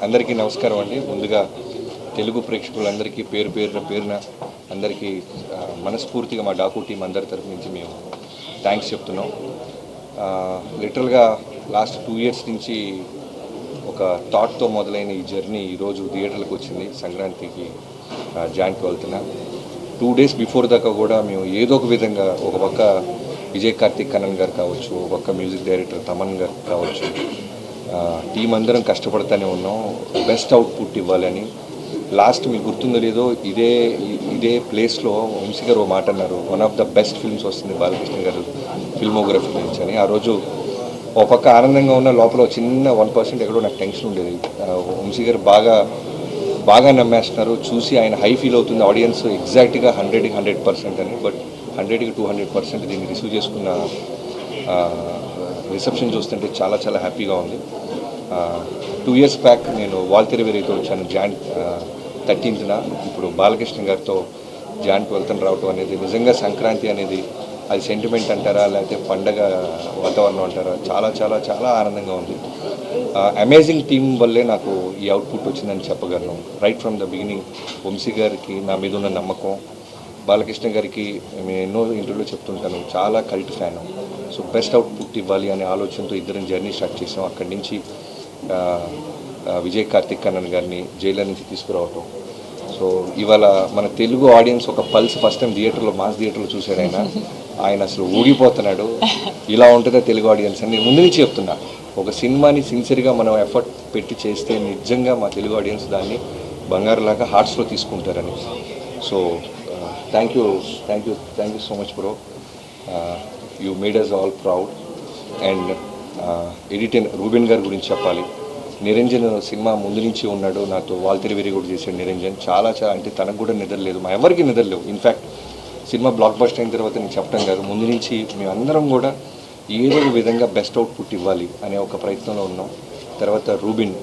అందరికీ నమస్కారం అండి. ముందుగా తెలుగు ప్రేక్షకులందరికీ పేరున అందరికీ మనస్ఫూర్తిగా మా డాకు టీం అందరి తరఫు నుంచి మేము థ్యాంక్స్ చెప్తున్నాం. లిటరల్గా లాస్ట్ 2 years నుంచి ఒక థాట్తో మొదలైన ఈ జర్నీ ఈరోజు థియేటర్లకు వచ్చింది. సంక్రాంతికి జాయింట్కి వెళ్తున్నా. 2 days బిఫోర్ దాకా కూడా మేము ఏదో ఒక విధంగా ఒక పక్క విజయ్ కార్తిక్ కన్నన్ గారు కావచ్చు, ఒక పక్క మ్యూజిక్ డైరెక్టర్ తమన్ గారు కావచ్చు, టీం అందరం కష్టపడుతూనే ఉన్నాం బెస్ట్ అవుట్పుట్ ఇవ్వాలని. లాస్ట్ మీకు గుర్తుందో లేదో ఇదే ప్లేస్లో వంశీ గారు మాట అన్నారు, one of the best films వస్తుంది బాలకృష్ణ గారు ఫిల్మోగ్రఫీ నుంచి అని. ఆ రోజు ఒక పక్క ఆనందంగా ఉన్న లోపల చిన్న 1% ఎక్కడో నాకు టెన్షన్ ఉండేది. వంశీ గారు బాగా నమ్మేస్తున్నారు, చూసి ఆయన హై ఫీల్ అవుతుంది ఆడియన్స్ ఎగ్జాక్ట్గా 100కి 100% అని. బట్ 100కి 200% దీన్ని రిసీవ్ చేసుకున్న రిసెప్షన్ చూస్తుంటే చాలా చాలా హ్యాపీగా ఉంది. 2 years బ్యాక్ నేను వాల్తెర వేరేతో వచ్చాను Jan 13th. ఇప్పుడు బాలకృష్ణ గారితో Jan 12th రావటం అనేది నిజంగా సంక్రాంతి అనేది అది సెంటిమెంట్ అంటారా లేకపోతే పండగ వాతావరణం అంటారా, చాలా చాలా చాలా ఆనందంగా ఉంది. అమేజింగ్ టీం వల్లే నాకు ఈ అవుట్పుట్ వచ్చిందని చెప్పగలను. Right from the beginning Vamshi గారికి నా మీద ఉన్న నమ్మకం, బాలకృష్ణ గారికి మేము ఎన్నో ఇంటర్వ్యూలో చెప్తుంటాను చాలా cult fan. So best output ఇవ్వాలి అనే ఆలోచనతో ఇద్దరం జర్నీ స్టార్ట్ చేసాం. అక్కడి నుంచి విజయ్ కార్తిక్ కన్నన్ గారిని జైలర్ నుంచి తీసుకురావటం. సో ఇవాళ మన తెలుగు ఆడియన్స్ ఒక పల్స్ ఫస్ట్ టైం మాస్ థియేటర్లో చూశాడు ఆయన అసలు ఊగిపోతున్నాడు. ఇలా ఉంటుందా తెలుగు ఆడియన్స్ అని ముందు నుంచి చెప్తున్నా. ఒక సినిమాని సిన్సియర్గా మనం ఎఫర్ట్ పెట్టి చేస్తే నిజంగా మా తెలుగు ఆడియన్స్ దాన్ని బంగారులాగా హార్ట్స్లో తీసుకుంటారని. So thank you so much bro. You made us all proud. And editor Ruben గారి గురించి చెప్పాలి. నిరంజన్ సినిమా ముందు నుంచి ఉన్నాడు నాతో, వాల్తెర వేరి కూడా చేశాడు నిరంజన్. చాలా అంటే తనకు కూడా నిద్రలేదు, మా ఎవరికి నిద్రలేవు. ఇన్ఫ్యాక్ట్ సినిమా బ్లాక్ బస్టర్ అయిన తర్వాత నేను చెప్పడం కాదు, ముందు నుంచి మేమందరం కూడా ఏదో ఒక విధంగా బెస్ట్ అవుట్పుట్ ఇవ్వాలి అనే ఒక ప్రయత్నంలో ఉన్నాం. తర్వాత రూబిన్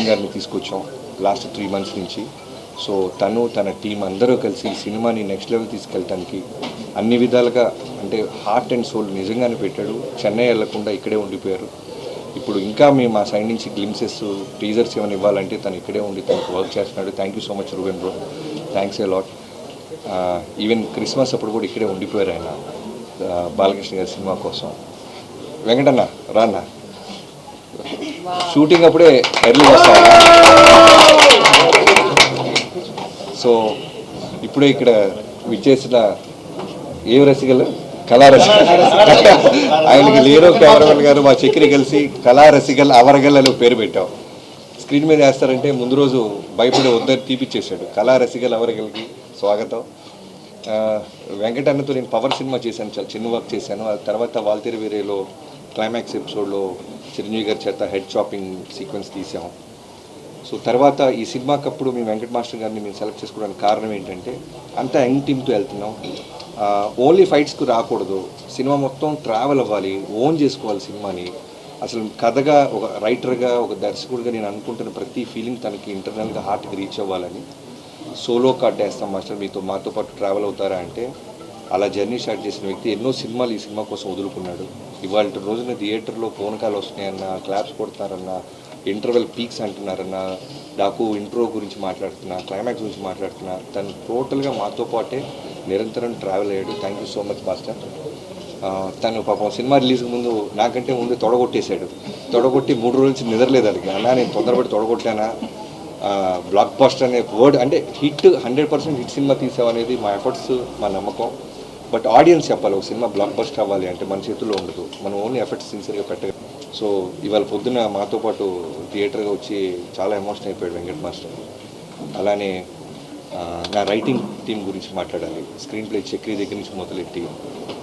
గారిని తీసుకొచ్చాం లాస్ట్ 3 months నుంచి. సో తన టీం అందరూ కలిసి ఈ సినిమాని నెక్స్ట్ లెవెల్ తీసుకెళ్ళటానికి అన్ని విధాలుగా అంటే హార్ట్ అండ్ సోల్ నిజంగానే పెట్టాడు. చెన్నై వెళ్లకుండా ఇక్కడే ఉండిపోయారు. ఇప్పుడు ఇంకా మేము మా సైడ్ నుంచి గ్లిమ్సెస్ టీజర్స్ ఏమైనా ఇవ్వాలంటే తను ఇక్కడే ఉండి తనకు వర్క్ చేస్తున్నాడు. Thank you so much Reuben bro, thanks a lot. Even Christmas అప్పుడు కూడా ఇక్కడే ఉండిపోయారు ఆయన బాలకృష్ణ గారి సినిమా కోసం. వెంకటన్న రాన్న షూటింగ్ అప్పుడే ఎర్లీ వస్తాను. సో ఇప్పుడే ఇక్కడ విచ్చేసిన ఏ రసికలు కళారసికల్ ఆయనకి లేరో కెమెరామెన్ గారు మా చక్రి కలిసి కళారసికల్ అవరగల్ అని పేరు పెట్టాం. స్క్రీన్ మీద వేస్తారంటే ముందు రోజు భయపడి వద్దరు తీపిచ్చేసాడు. కళారసికల్ అవరగల్కి స్వాగతం. వెంకటన్నతో నేను పవర్ సినిమా చేశాను, చాలా చిన్న వర్క్ చేశాను. ఆ తర్వాత వాల్తెర వేరేలో క్లైమాక్స్ ఎపిసోడ్లో చిరంజీవి గారి చేత హెడ్ చాపింగ్ సీక్వెన్స్ తీసాం. సో తర్వాత ఈ సినిమాకి అప్పుడు మేము వెంకట మాస్టర్ గారిని మేము సెలెక్ట్ చేసుకోవడానికి కారణం ఏంటంటే అంతా యంగ్ టీమ్తో వెళ్తున్నాం. ఓన్లీ ఫైట్స్కి రాకూడదు, సినిమా మొత్తం ట్రావెల్ అవ్వాలి, ఓన్ చేసుకోవాలి సినిమాని. అసలు కథగా ఒక రైటర్గా ఒక దర్శకుడిగా నేను అనుకుంటున్న ప్రతి ఫీలింగ్ తనకి ఇంటర్నల్గా హార్ట్కి రీచ్ అవ్వాలని సోలో కార్డ్ వేస్తాం మాస్టర్, మాతో పాటు ట్రావెల్ అవుతారా అంటే అలా జర్నీ స్టార్ట్ చేసిన వ్యక్తి ఎన్నో సినిమాలు ఈ సినిమా కోసం వదులుకున్నాడు. ఇవాళ రోజున థియేటర్లో ఫోన్ కాల్ వస్తున్నాయన్న, క్లాప్స్ కొడతారన్న, ఇంటర్వెల్ పీక్స్ అంటున్నారన్న, డాకు ఇంట్రో గురించి మాట్లాడుతున్నా, క్లైమాక్స్ గురించి మాట్లాడుతున్నా, తను టోటల్గా మాతో పాటే నిరంతరం ట్రావెల్ అయ్యాడు. Thank you so much master. తను పాపం సినిమా రిలీజ్కి ముందు నాకంటే ముందు తొడగొట్టేశాడు. తొడగొట్టి 3 రోజుల నుంచి నిద్రలేదు అడిగి. అన్నా నేను తొందరపడి తొడగొట్టానా, బ్లాక్ బస్టర్ అనే వర్డ్ అంటే హిట్ 100% హిట్ సినిమా తీసామనేది మా ఎఫర్ట్స్, మా నమ్మకం. బట్ ఆడియన్స్ చెప్పాలి ఒక సినిమా బ్లాక్ బస్టర్ అవ్వాలి అంటే మన చేతుల్లో ఉండదు, మనం ఓన్లీ ఎఫర్ట్స్ సిన్సియర్గా పెట్టగలం. సో ఇవాళ పొద్దున్న మాతో పాటు థియేటర్గా వచ్చి చాలా ఎమోషన్ అయిపోయాడు వెంకట మాస్టర్. అలానే నా రైటింగ్ టీం గురించి మాట్లాడాలి. స్క్రీన్ ప్లే చక్రి దగ్గర నుంచి మొదలెట్టి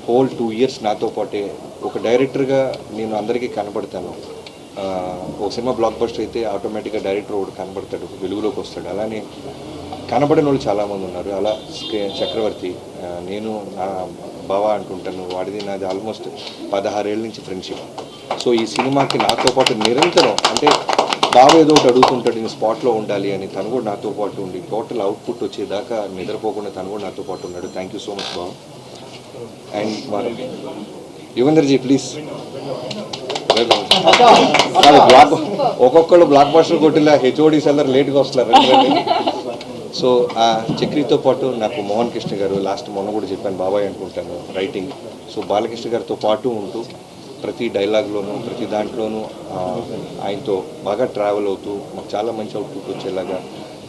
హోల్ 2 years నాతో పాటే ఒక డైరెక్టర్గా నేను అందరికీ కనబడతాను. ఒక సినిమా బ్లాక్ బస్టర్ అయితే ఆటోమేటిక్గా డైరెక్టర్ ఒకటి కనబడతాడు, వెలుగులోకి వస్తాడు. అలానే కనబడిన వాళ్ళు చాలామంది ఉన్నారు. అలా చక్రవర్తి, నేను నా బావ అంటుంటాను, వాడిది నాది ఆల్మోస్ట్ 16 ఏళ్ళ నుంచి ఫ్రెండ్షిప్. సో ఈ సినిమాకి నాతో పాటు నిరంతరం అంటే బాబు ఏదో ఒకటి అడుగుతుంటాడు, నేను స్పాట్లో ఉండాలి అని, తను కూడా నాతో పాటు ఉండి టోటల్ అవుట్పుట్ వచ్చేదాకా నిద్రపోకుండా తను కూడా నాతో పాటు ఉన్నాడు. థ్యాంక్ యూ సో మచ్ బాబు. And Yugandharji please. బ్లాక్ ఒక్కొక్కళ్ళు బ్లాక్ బాస్టర్ కొట్టిలా హెచ్ఓడీస్ అందరు లేట్గా వస్తున్నారు. సో ఆ చక్రితో పాటు నాకు మోహన్ కృష్ణ గారు లాస్ట్ మొన్న కూడా చెప్పాను బాబాయ్ అనుకుంటాను రైటింగ్. సో బాలకృష్ణ గారితో పాటు ఉంటూ ప్రతి డైలాగ్లోనూ ప్రతి దాంట్లోనూ ఆయనతో బాగా ట్రావెల్ అవుతూ మాకు చాలా మంచి అవుట్పుట్ వచ్చేలాగా.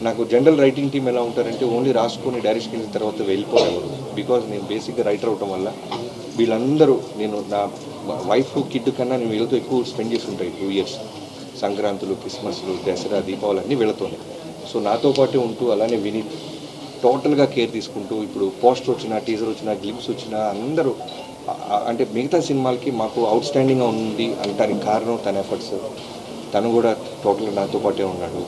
నాకు జనరల్ రైటింగ్ టీం ఎలా ఉంటారంటే ఓన్లీ రాసుకొని డైరెక్షన్ వెళ్ళిన తర్వాత వెళ్ళిపోయేవారు. బికాజ్ నేను బేసిక్గా రైటర్ అవటం వల్ల వీళ్ళందరూ నేను నా వైఫ్ కిడ్ కన్నా నేను వీళ్ళతో ఎక్కువ స్పెండ్ చేసి ఉంటాయి 2 years. సంక్రాంతులు, క్రిస్మస్లు, దసరా, దీపావళి అన్నీ వీళ్ళతోనే. సో నాతో పాటే ఉంటూ అలానే విని టోటల్గా కేర్ తీసుకుంటూ ఇప్పుడు పోస్టర్ వచ్చినా టీజర్ వచ్చినా గ్లిమ్స్ వచ్చినా అందరూ అంటే మిగతా సినిమాలకి మాకు అవుట్ స్టాండింగ్గా ఉంది అనటానికి కారణం తన ఎఫర్ట్స్. తను కూడా టోటల్గా నాతో పాటే ఉన్నాడు.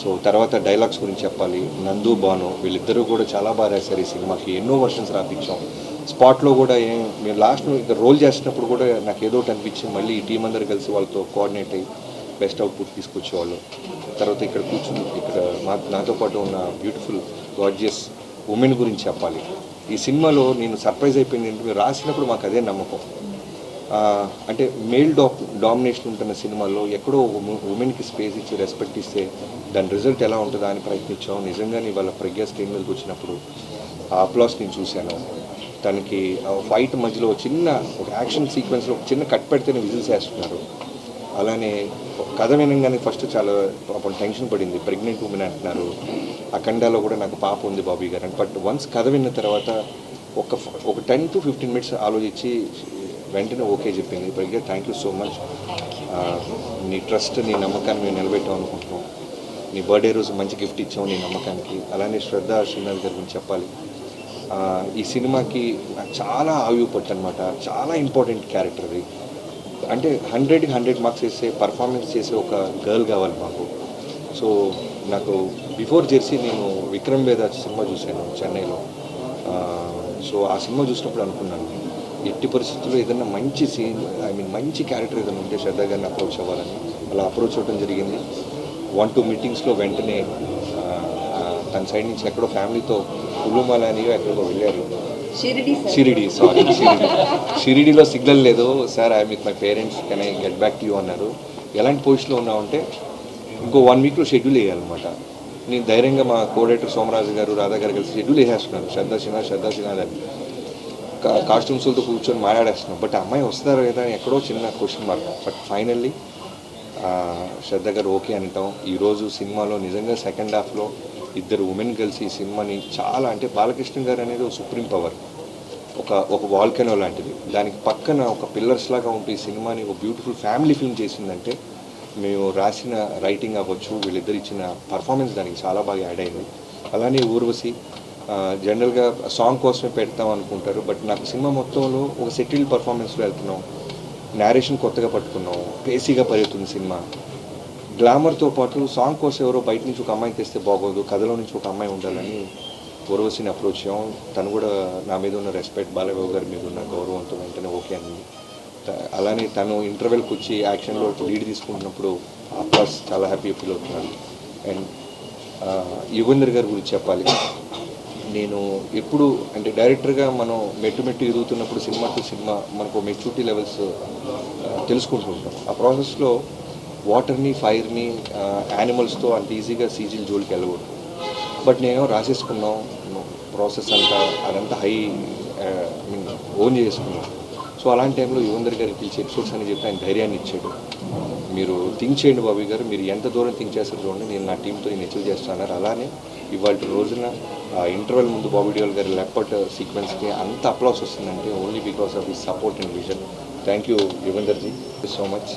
సో తర్వాత డైలాగ్స్ గురించి చెప్పాలి, నందు బాను వీళ్ళిద్దరూ కూడా చాలా బాగా రాశారు ఈ సినిమాకి. ఎన్నో వర్షన్స్ రాపించాం. స్పాట్లో కూడా మేము లాస్ట్ ఇక రోల్ చేసినప్పుడు కూడా నాకు ఏదో ఒకటి అనిపించి మళ్ళీ ఈ టీం అందరూ కలిసి వాళ్ళతో కోఆర్డినేట్ అయ్యి బెస్ట్ అవుట్పుట్ తీసుకొచ్చేవాళ్ళు. తర్వాత ఇక్కడ కూర్చుని ఇక్కడ నాతో పాటు ఉన్న బ్యూటిఫుల్ గార్జియస్ ఉమెన్ గురించి చెప్పాలి. ఈ సినిమాలో నేను సర్ప్రైజ్ అయిపోయింది ఏంటంటే మీరు రాసినప్పుడు మాకు అదే నమ్మకం. అంటే మేల్ డామినేషన్ ఉంటున్న సినిమాల్లో ఎక్కడో ఉమెన్కి స్పేస్ ఇచ్చి రెస్పెక్ట్ ఇస్తే దాని రిజల్ట్ ఎలా ఉంటుందా అని ప్రయత్నించాం. నిజంగానే వాళ్ళ ప్రజ్ఞ స్క్రీన్ మీదకి వచ్చినప్పుడు ఆ అప్లాస్ నేను చూశాను. తనకి ఫైట్ మధ్యలో చిన్న ఒక యాక్షన్ సీక్వెన్స్లో ఒక చిన్న కట్ పెడితేనే విజిల్స్ వేస్తున్నారు. అలానే కథ వినగానే ఫస్ట్ చాలా పాపం టెన్షన్ పడింది. ప్రెగ్నెంట్ ఉమెన్ అంటున్నారు. అఖండాలో కూడా నాకు పాప ఉంది బాబీ గారు అని. బట్ వన్స్ కథ విన్న తర్వాత ఒక 10 to 15 minutes ఆలోచించి వెంటనే ఓకే చెప్పింది. ప్రజ్ఞ థ్యాంక్ యూ సో మచ్. నీ ట్రస్ట్, నీ నమ్మకాన్ని మేము నిలబెట్టాం అనుకుంటున్నాం. నీ బర్త్డే రోజు మంచి గిఫ్ట్ ఇచ్చాము నీ నమ్మకానికి. అలానే శ్రద్ధ శ్రీనాథ్ గారి గురించి చెప్పాలి. ఈ సినిమాకి నాకు చాలా ఆయుపట్టు అనమాట. చాలా ఇంపార్టెంట్ క్యారెక్టర్ అది. అంటే 100కి 100 మార్క్స్ వేసే పర్ఫార్మెన్స్ చేసే ఒక గర్ల్ కావాలి మాకు. సో నాకు బిఫోర్ జెర్సీ నేను విక్రమ్ వేద సినిమా చూశాను చెన్నైలో. సో ఆ సినిమా చూసినప్పుడు అనుకున్నాను ఎట్టి పరిస్థితుల్లో ఏదైనా మంచి సీన్ మంచి క్యారెక్టర్ ఏదైనా ఉంటే శ్రద్ధ గారిని అప్రోచ్ అవ్వాలని అలా అప్రోచ్ అవ్వడం జరిగింది. 1-2 మీటింగ్స్లో వెంటనే తన సైడ్ నుంచి ఎక్కడో ఫ్యామిలీతో కులుమలానియో ఎక్కడికో వెళ్ళారు. షిరిడీలో సిగ్నల్ లేదు sir, I with my parents, can I get back to you అన్నారు. ఎలాంటి పొజిషన్లో ఉన్నామంటే ఇంకో 1 weekలో షెడ్యూల్ వేయాలన్నమాట. నేను ధైర్యంగా మా కోడైటర్ సోమరాజు గారు, రాధా గారు కలిసి షెడ్యూల్ వేసేస్తున్నాను. శ్రద్ధా సిన్హా అని కాస్ట్యూమ్స్లతో కూర్చొని మాట్లాడేస్తున్నాం. బట్ అమ్మాయి వస్తారో లేదా ఎక్కడో చిన్న క్వశ్చన్ మార్క్. బట్ ఫైనల్లీ శ్రద్ధ గారు ఓకే అంటాం. ఈరోజు సినిమాలో నిజంగా సెకండ్ హాఫ్లో ఇద్దరు ఉమెన్ కలిసి ఈ సినిమాని చాలా అంటే బాలకృష్ణ గారు అనేది ఒక సుప్రీం పవర్, ఒక వాల్కెనో లాంటిది. దానికి పక్కన ఒక పిల్లర్స్ లాగా ఉంటే ఈ సినిమాని ఒక బ్యూటిఫుల్ ఫ్యామిలీ ఫిల్మ్ చేసిందంటే మేము రాసిన రైటింగ్ అవ్వచ్చు, వీళ్ళిద్దరు ఇచ్చిన పర్ఫార్మెన్స్ దానికి చాలా బాగా యాడ్ అయింది. అలానే ఊర్వశి జనరల్గా సాంగ్ కోసమే పెడతాం అనుకుంటారు. బట్ నాకు సినిమా మొత్తంలో ఒక సెటిల్డ్ పర్ఫార్మెన్స్లో వెళ్తున్నాం. నేరేషన్ కొత్తగా పట్టుకున్నాం, పేసీగా పరిగెత్తుంది సినిమా. గ్లామర్తో పాటు సాంగ్ కోసం ఎవరో బయట నుంచి ఒక అమ్మాయిని తెస్తే బాగోదు, కథలో నుంచి ఒక అమ్మాయి ఉండాలని ఊర్వశిని అప్రోచ్ అయ్యాం. తను కూడా నా మీద ఉన్న రెస్పెక్ట్, బాలబాబు గారి మీద ఉన్న గౌరవంతో వెంటనే ఓకే అనింది. అలానే తను ఇంటర్వెల్కి వచ్చి యాక్షన్లో లీడ్ తీసుకుంటున్నప్పుడు అప్లాస్ చాలా హ్యాపీగా ఫీల్ అవుతున్నాడు. అండ్ యుగంధర్ గారి గురించి చెప్పాలి. నేను ఎప్పుడు అంటే డైరెక్టర్గా మనం మెట్టు ఎదుగుతున్నప్పుడు సినిమా టు సినిమా మనకు మెచ్యూరిటీ లెవెల్స్ తెలుసుకుంటూ ఉంటాం. ఆ ప్రాసెస్లో వాటర్ని, ఫైర్ని, యానిమల్స్తో అంత ఈజీగా సీజీలు జోలికి వెళ్ళకూడదు. బట్ నేను రాసేసుకున్నాం ప్రాసెస్ అంతా, అదంతా ఓన్ చేసుకున్నాం. సో అలాంటి టైంలో యుగంధర్ గారికి పిలిచి ఎపిసోడ్స్ అని చెప్పి ఆయన ధైర్యాన్ని ఇచ్చాడు. మీరు థింక్ చేయండి బాబీ గారు, మీరు ఎంత దూరం థింక్ చేస్తారు చూడండి, నేను నా టీంతో నేను అచీవ్ చేస్తాను. అలానే ఇవాళ రోజున ఇంటర్వెల్ ముందు బాబీ డియోల్ గారి లెపర్ట్ సీక్వెన్స్కి అంత అప్లాస్ వస్తుందంటే only because of his support and vision. Thank you Yugandharji so much.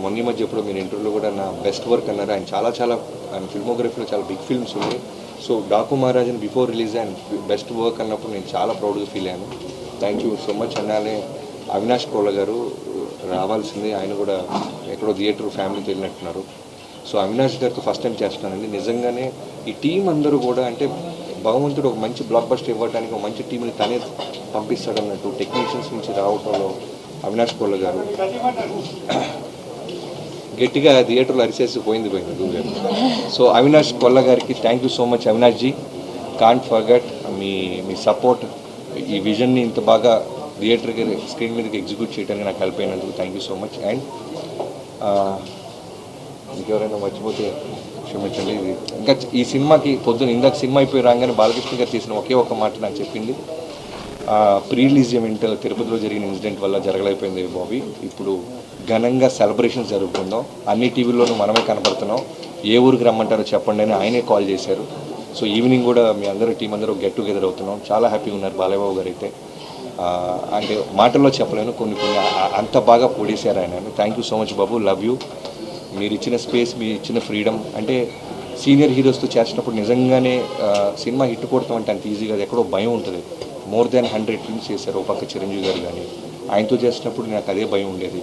మొన్న మధ్య ఎప్పుడు మీరు ఇంటర్వ్యూలో కూడా నా బెస్ట్ వర్క్ అన్నారు. ఆయన ఫిల్మోగ్రఫీలో చాలా బిగ్ ఫిల్మ్స్ ఉన్నాయి. సో డాకు మహారాజన్ before release and best work అన్నప్పుడు నేను చాలా ప్రౌడ్గా ఫీల్ అయ్యాను. Thank you so much. అన్నానే అవినాష్ కోళ్ళ గారు రావాల్సింది, ఆయన కూడా ఎక్కడో థియేటర్ ఫ్యామిలీతో వెళ్ళినట్టున్నారు. సో అవినాష్ గారితో ఫస్ట్ టైం చేస్తున్నానండి. నిజంగానే ఈ టీం అందరూ కూడా అంటే భగవంతుడు ఒక మంచి బ్లాక్ బస్టర్ ఇవ్వడానికి ఒక మంచి టీంని తనే పంపిస్తాడన్నట్టు టెక్నీషియన్స్ నుంచి రావటంలో అవినాష్ కోళ్ళ గారు గట్టిగా థియేటర్లో అరిసేసి పోయింది గురుగారు. సో అవినాష్ కొల్ల గారికి thank you so much. Avinash ji, can't forget మీ సపోర్ట్, ఈ విజన్ని ఇంత బాగా థియేటర్కి స్క్రీన్ మీదకి ఎగ్జిక్యూట్ చేయడానికి నాకు హెల్ప్ అయినందుకు thank you so much. And ఇంకెవరైనా మర్చిపోతే క్షమించండి. ఇది ఇంకా ఈ సినిమాకి పొద్దున్న ఇందాక సినిమా అయిపోయి రాగానే బాలకృష్ణ గారు చేసిన ఒకే ఒక మాట నాకు చెప్పింది, ప్రీ రిలీజ్ ఈవెంట్ తిరుపతిలో జరిగిన ఇన్సిడెంట్ వల్ల జరగలేకపోయింది బాబీ, ఇప్పుడు ఘనంగా సెలబ్రేషన్స్ జరుగుతుందాం, అన్ని టీవీల్లోనూ మనమే కనపడుతున్నాం, ఏ ఊరికి రమ్మంటారో చెప్పండి అని ఆయనే కాల్ చేశారు. సో ఈవినింగ్ కూడా మీ అందరూ టీం అందరూ గెట్ టుగెదర్ అవుతున్నాం. చాలా హ్యాపీగా ఉన్నారు బాలయ్యబాబు గారు అయితే. అంటే మాటల్లో చెప్పలేను, కొన్ని అంత బాగా పొడిశారు ఆయన. Thank you so much Babu, love you. మీరు ఇచ్చిన స్పేస్, మీరు ఇచ్చిన ఫ్రీడమ్, అంటే సీనియర్ హీరోస్తో చేసినప్పుడు నిజంగానే సినిమా హిట్ కొడతాం అంటే అంత ఈజీగా ఎక్కడో భయం ఉంటుంది. మోర్ దాన్ 100 ఫిల్మ్స్ చేశారు ఒక పక్క చిరంజీవి గారు, కానీ ఆయనతో చేసినప్పుడు నాకు అదే భయం ఉండేది.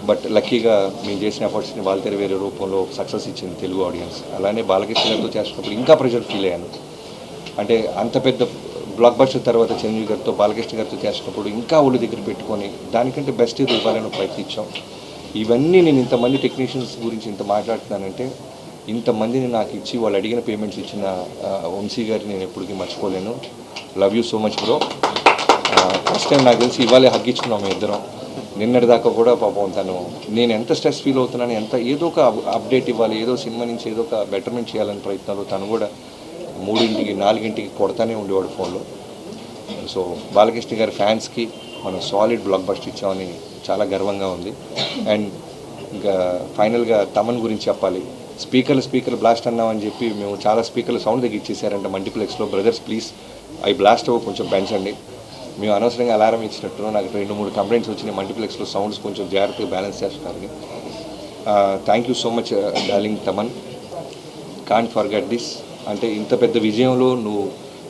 బట్ లక్కీగా మేము చేసిన ఎఫర్ట్స్ని వాళ్ళ వేరే రూపంలో సక్సెస్ ఇచ్చింది తెలుగు ఆడియన్స్. అలానే బాలకృష్ణ గారితో చేసినప్పుడు ఇంకా ప్రెజర్ ఫీల్ అయ్యాను. అంటే అంత పెద్ద బ్లాక్ బస్టర్ తర్వాత చిరంజీవి గారితో బాలకృష్ణ గారితో చేసినప్పుడు ఇంకా ఒళ్ళు దగ్గర పెట్టుకొని దానికంటే బెస్ట్ ఇది ఇవ్వాలని ప్రయత్నించాం. ఇవన్నీ నేను ఇంతమంది టెక్నీషియన్స్ గురించి ఇంత మాట్లాడుతున్నానంటే, ఇంతమందిని నాకు ఇచ్చి వాళ్ళు అడిగిన పేమెంట్స్ ఇచ్చిన వంశీ గారిని నేను ఎప్పటికీ మర్చిపోలేను. Love you so much bro. First time నాకు తెలిసి ఇవాళే హగ్గించుకున్నాం మేము ఇద్దరం. నిన్నటి దాకా కూడా పాపం తను, నేను ఎంత స్ట్రెస్ ఫీల్ అవుతున్నాను, ఎంత ఏదో ఒక అప్డేట్ ఇవ్వాలి, ఏదో సినిమా నుంచి ఏదో ఒక బెటర్మెంట్ చేయాలని ప్రయత్నాలు, తను కూడా 3ంటికి 4ంటికి కొడతానే ఉండేవాడు ఫోన్లో. సో బాలకృష్ణ గారి ఫ్యాన్స్కి మనం సాలిడ్ బ్లాక్ బస్టర్ ఇచ్చామని చాలా గర్వంగా ఉంది. అండ్ ఇంకా ఫైనల్గా తమన్ గురించి చెప్పాలి. స్పీకర్లు బ్లాస్ట్ అన్నామని చెప్పి మేము చాలా స్పీకర్లు సౌండ్ తగ్గించేసారంట మల్టీప్లెక్స్లో. బ్రదర్స్ ప్లీజ్ అవి బ్లాస్ట్ అవ్వ కొంచెం పెంచండి. మేము అనవసరంగా అలారం ఇచ్చినట్టు నాకు 2-3 కంప్లైంట్స్ వచ్చినాయి, మల్టీప్లెక్స్లో సౌండ్స్ కొంచెం జాగ్రత్తగా బ్యాలెన్స్ చేస్తున్నారని. Thank you so much darling Thaman, can't forget this. అంటే ఇంత పెద్ద విజయంలో నువ్వు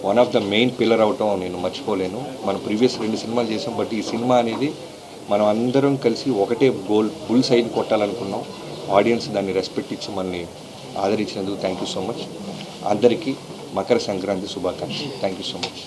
one of the main pillar అవటం నేను మర్చిపోలేను. మనం ప్రీవియస్ 2 సినిమాలు చేసాం, బట్ ఈ సినిమా అనేది మనం అందరం కలిసి ఒకటే గోల్, బుల్ సైడ్ కొట్టాలనుకున్నాం. ఆడియన్స్ దాన్ని రెస్పెక్ట్ ఇచ్చి మనల్ని ఆదరించినందుకు థ్యాంక్ యూ సో మచ్. అందరికీ మకర సంక్రాంతి శుభాకాంక్షలు. Thank you so much.